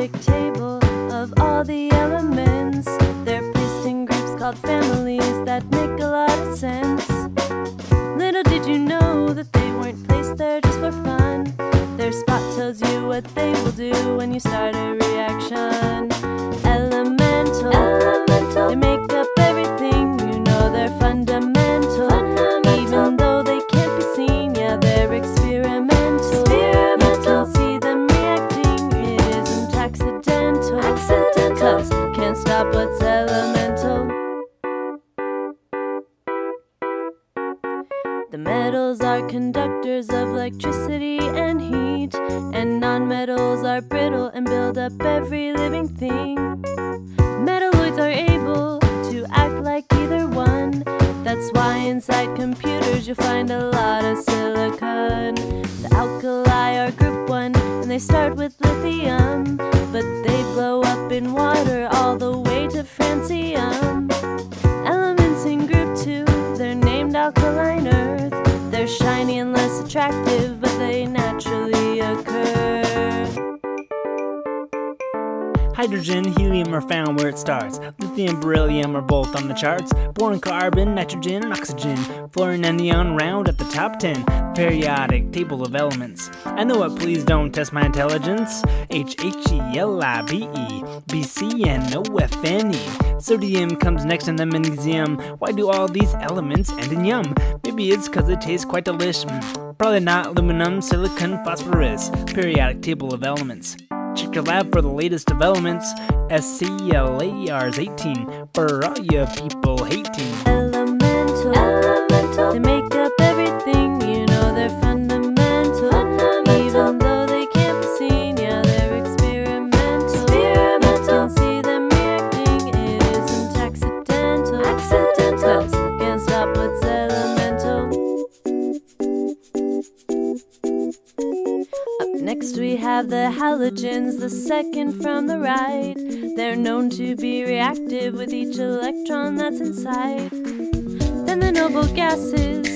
periodic table of all the elements. They're placed in groups called families that make a lot of sense. Little did you know that they weren't placed there just for fun. Their spot tells you what they will do when you start a reaction. Elemental, they make up everything, you know they're fundamental. Even though they can't be seen, yeah, they're experimental. You can see them reacting, it isn't accidental. Cause can't stop what's elemental. The metals are conductors of electricity and heat, and non-metals are brittle and build up every living thing. Metalloids are able to act like either one. That's why inside computers you'll find a lot of silicon. The alkali are group 1, and they start with lithium, but they blow up in water all the way to francium. Elements in group 2, they're named alkaline earth. They're shiny and less attractive, but they naturally occur. Hydrogen, helium are found where it starts. Lithium, beryllium are both on the charts. Boron, carbon, nitrogen, and oxygen. Fluorine and neon round at the top 10. Periodic table of elements. I know it, please don't test my intelligence. HELIUM, BCNOFNE. Sodium comes next in the magnesium. Why do all these elements end in yum? Maybe it's cause it tastes quite delicious. Probably not. Aluminum, silicon, phosphorus. Periodic table of elements. Check your lab for the latest developments. SCLAR's 18 for all you people hating. Elemental, they make up everything, you know they're fundamental. Even though they can't be seen, yeah, they're experimental. You can see them reacting, it isn't accidental. Cause can't stop what's elemental. Up next we have the halogens, the second from the right. They're known to be reactive with each electron that's inside. Then the noble gases,